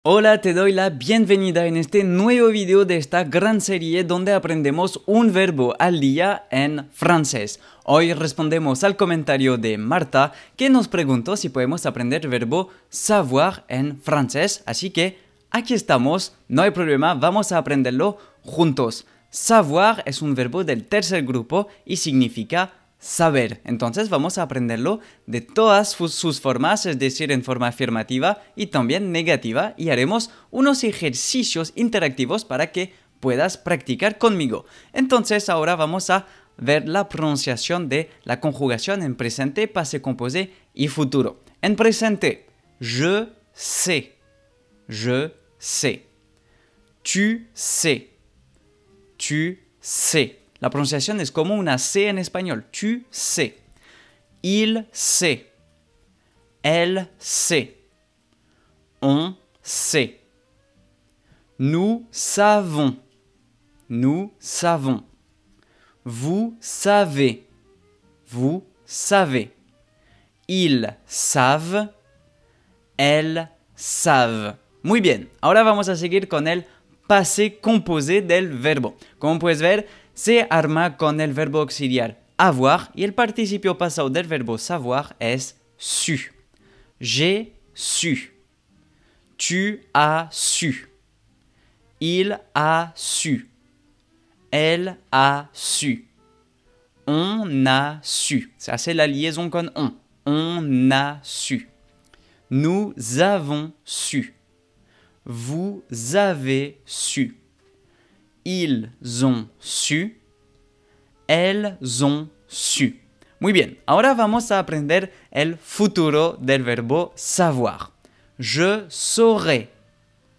Hola, te doy la bienvenida en este nuevo video de esta gran serie donde aprendemos un verbo al día en francés. Hoy respondemos al comentario de Marta que nos preguntó si podemos aprender el verbo savoir en francés, así que aquí estamos, no hay problema, vamos a aprenderlo juntos. Savoir es un verbo del tercer grupo y significa saber. Entonces vamos a aprenderlo de todas sus formas, es decir, en forma afirmativa y también negativa, y haremos unos ejercicios interactivos para que puedas practicar conmigo. Entonces ahora vamos a ver la pronunciación de la conjugación en presente, passé composé y futuro. En presente, je sais, je sais. Tu sais, tu sais. La pronunciación es como una C en español. Tu sais. Il sait. Elle sait. On sait. Nous savons. Nous savons. Vous savez. Vous savez. Ils savent. Elles savent. Muy bien. Ahora vamos a seguir con el passé composé del verbo. Como puedes ver, se arma con el verbo auxiliar avoir y el participio pasado del verbo savoir es su. J'ai su. Tu as su. Il a su. Elle a su. On a su. Ça, c'est la liaison con on. On a su. Nous avons su. Vous avez su. Ils ont su. Elles ont su. Muy bien, ahora vamos a aprender el futuro del verbo savoir. Je saurai.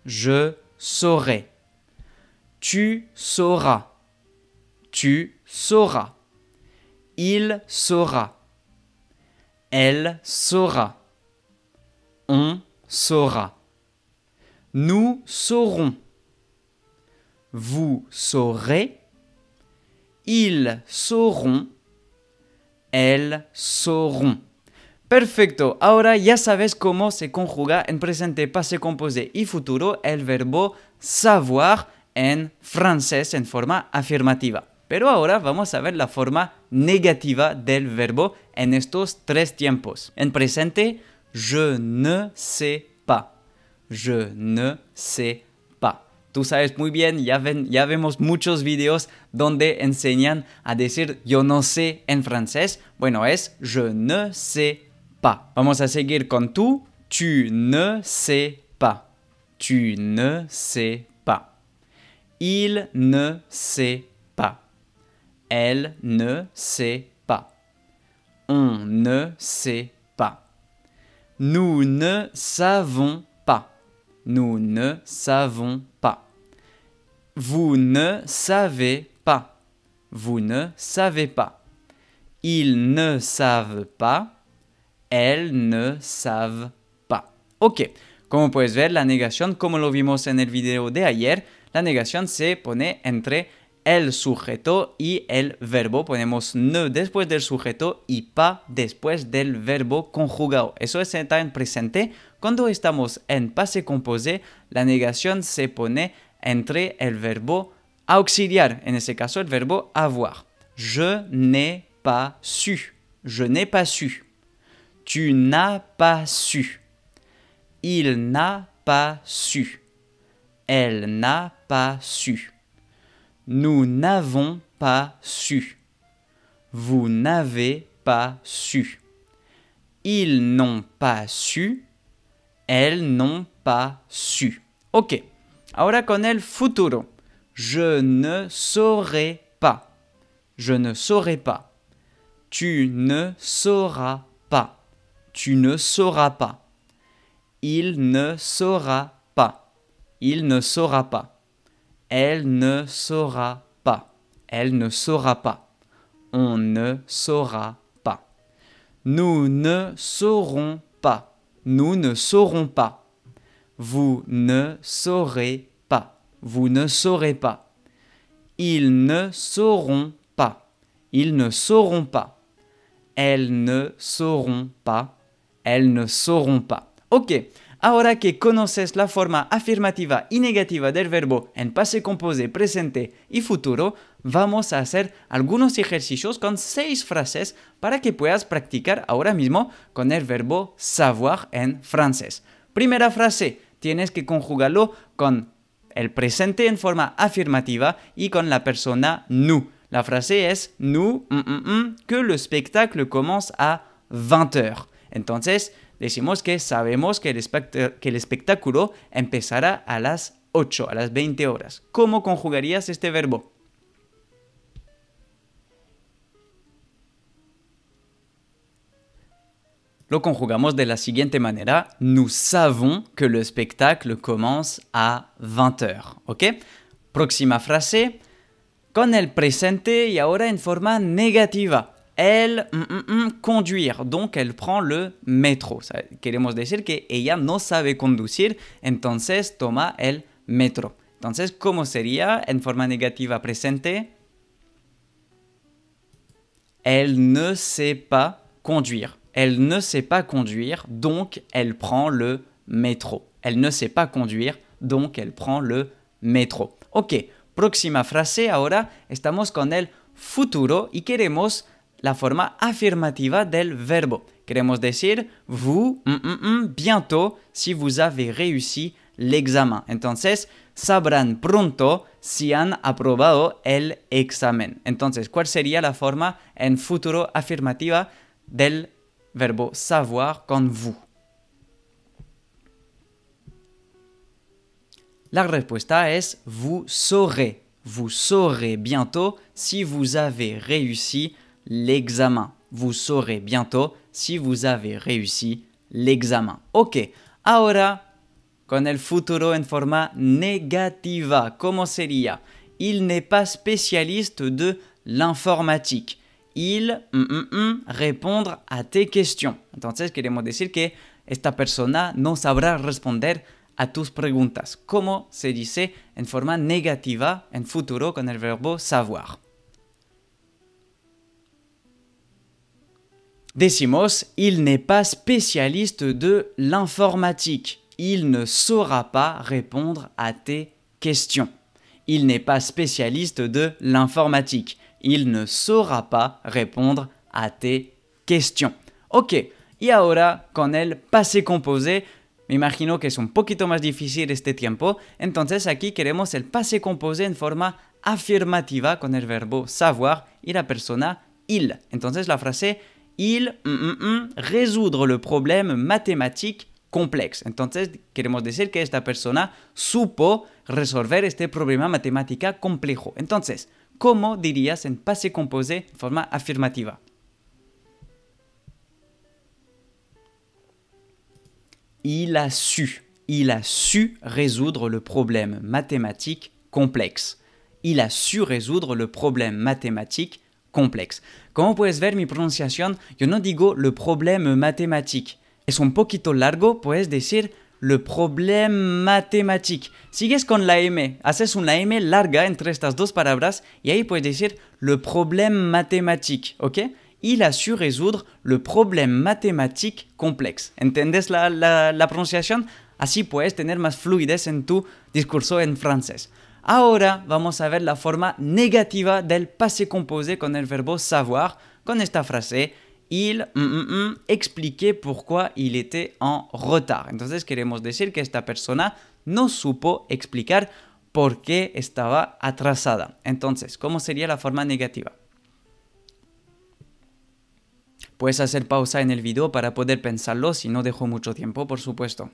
Je saurai. Tu sauras. Tu sauras. Il saura. Elle saura. On saura. Nous saurons. Vous saurez. Ils sauront. Elles sauront. Perfecto, ahora ya sabes cómo se conjuga en presente, passé composé y futuro el verbo savoir en francés en forma afirmativa. Pero ahora vamos a ver la forma negativa del verbo en estos tres tiempos. En presente, je ne sais pas. Je ne sais pas. Tú sabes muy bien, ya vemos muchos videos donde enseñan a decir yo no sé en francés. Bueno, es je ne sais pas. Vamos a seguir con tú. Tu ne sais pas. Tu ne sais pas. Il ne sait pas. Elle ne sait pas. On ne sait pas. Nous ne savons pas. Nous ne savons pas. Vous ne savez pas. Vous ne savez pas. Ils ne savent pas. Elles ne savent pas. Ok, como puedes ver, la negación, como lo vimos en el video de ayer, la negación se pone entre el sujeto y el verbo. Ponemos ne después del sujeto y pas después del verbo conjugado. Eso está en presente. Cuando estamos en passé composé, la negación se pone entre el verbo auxiliar, en ese caso el verbo avoir. Je n'ai pas su. Je n'ai pas su. Tu n'as pas su. Il n'a pas su. Elle n'a pas su. Nous n'avons pas su. Vous n'avez pas su. Ils n'ont pas su. Elles n'ont pas su. Ok. Ahora con el futuro. Je ne saurai pas. Je ne saurai pas. Tu ne sauras pas. Tu ne sauras pas. Il ne saura pas. Il ne saura pas. Elle ne saura pas. Elle ne saura pas. On ne saura pas. Nous ne saurons pas. Nous ne saurons pas. Vous ne saurez pas. Vous ne saurez pas. Ils ne sauront pas. Ils ne sauront pas. Elles ne sauront pas. Elles ne sauront pas. Ok, ahora que conoces la forma afirmativa y negativa del verbo en pase composé, presente y futuro, vamos a hacer algunos ejercicios con 6 frases para que puedas practicar ahora mismo con el verbo savoir en francés. Primera frase, tienes que conjugarlo con el presente en forma afirmativa y con la persona nous. La frase es nous, que le spectacle commence à 20h. Entonces, decimos que sabemos que el espectáculo empezará a las 8, a las 20 horas. ¿Cómo conjugarías este verbo? Lo conjugamos de la siguiente manera. Nous savons que le spectacle commence à 20h. ¿Ok? Próxima frase. Con el presente y ahora en forma negativa. Elle conduire, donc elle prend le métro. Queremos decir que ella no sabe conducir, entonces toma el metro. Entonces, ¿cómo sería en forma negativa presente? Elle ne sait pas conduire. Elle ne sait pas conduire, donc elle prend le métro. Elle ne sait pas conduire, donc elle prend le métro. Ok, próxima frase. Ahora estamos con el futuro y queremos la forma afirmativa del verbo. Queremos decir vous, bientôt, si vous avez réussi l'examen. Entonces, sabrán pronto si han aprobado el examen. Entonces, ¿cuál sería la forma en futuro afirmativa del verbo savoir con vous? La respuesta es vous saurez. Vous saurez bientôt si vous avez réussi l'examen. Vous saurez bientôt si vous avez réussi l'examen. Ok, ahora con el futuro en forma negativa, ¿cómo sería? Il n'est pas spécialiste de l'informatique. Il répondre a tes questions. Entonces queremos decir que esta persona no sabrá responder a tus preguntas. ¿Cómo se dice en forma negativa en futuro con el verbo savoir? Decimos, il n'est pas spécialiste de l'informatique. Il ne saura pas répondre à tes questions. Il n'est pas spécialiste de l'informatique. Il ne saura pas répondre à tes questions. Ok, y ahora con el passé composé, me imagino que es un poquito más difícil este tiempo, entonces aquí queremos el passé composé en forma afirmativa con el verbo savoir y la persona il. Entonces la frase il résoudre le problème mathématique complexe. Entonces queremos decir que esta persona supo resolver este problema matemática complejo. Entonces, ¿cómo dirías en passé composé en forma afirmativa? Il a su résoudre le problème mathématique complexe. Il a su résoudre le problème mathématique complexe. Como puedes ver mi pronunciación, yo no digo le problème mathématique. Es un poquito largo, puedes decir le problème mathématique. Sigues con la M, haces una M larga entre estas dos palabras y ahí puedes decir le problème mathématique, ¿ok? Il a su résoudre le problème mathématique complexe. ¿Entiendes la pronunciación? Así puedes tener más fluidez en tu discurso en francés. Ahora vamos a ver la forma negativa del passé composé con el verbo savoir, con esta frase. Il expliquait pourquoi il était en retard. Entonces queremos decir que esta persona no supo explicar por qué estaba atrasada. Entonces, ¿cómo sería la forma negativa? Puedes hacer pausa en el video para poder pensarlo si no dejo mucho tiempo, por supuesto.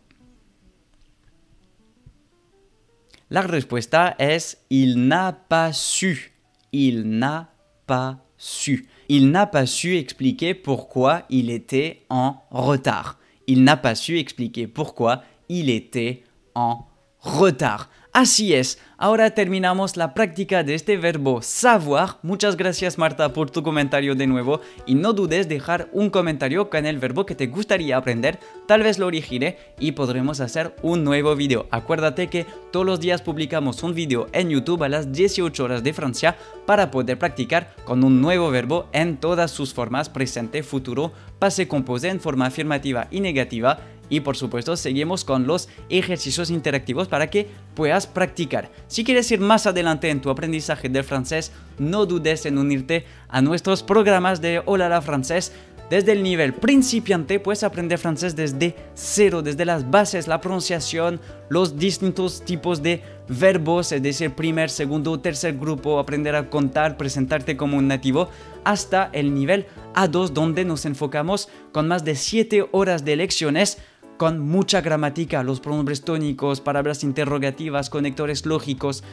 La respuesta es il n'a pas su. Il n'a pas su. Il n'a pas su expliquer pourquoi il était en retard. Il n'a pas su expliquer pourquoi il était en retard. Así es, ahora terminamos la práctica de este verbo savoir. Muchas gracias Marta por tu comentario de nuevo y no dudes dejar un comentario con el verbo que te gustaría aprender, tal vez lo elegiré y podremos hacer un nuevo video. Acuérdate que todos los días publicamos un video en YouTube a las 18 horas de Francia para poder practicar con un nuevo verbo en todas sus formas, presente, futuro, passé composé en forma afirmativa y negativa Y por supuesto seguimos con los ejercicios interactivos para que puedas practicar. Si quieres ir más adelante en tu aprendizaje del francés, no dudes en unirte a nuestros programas de Hola Francés. Desde el nivel principiante puedes aprender francés desde cero, desde las bases, la pronunciación, los distintos tipos de verbos, es decir, primer, segundo, tercer grupo, aprender a contar, presentarte como un nativo, hasta el nivel A2, donde nos enfocamos con más de 7 horas de lecciones, con mucha gramática, los pronombres tónicos, palabras interrogativas, conectores lógicos,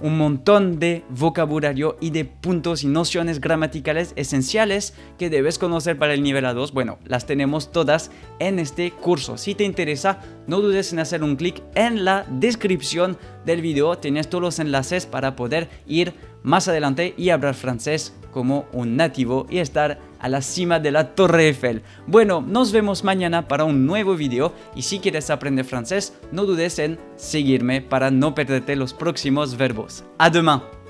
un montón de vocabulario y de puntos y nociones gramaticales esenciales que debes conocer para el nivel A2. Bueno, las tenemos todas en este curso. Si te interesa, no dudes en hacer un clic en la descripción del video. Tienes todos los enlaces para poder ir más adelante y hablar francés como un nativo y estar a la cima de la Torre Eiffel. Bueno, nos vemos mañana para un nuevo video y si quieres aprender francés, no dudes en seguirme para no perderte los próximos verbos. ¡A demain!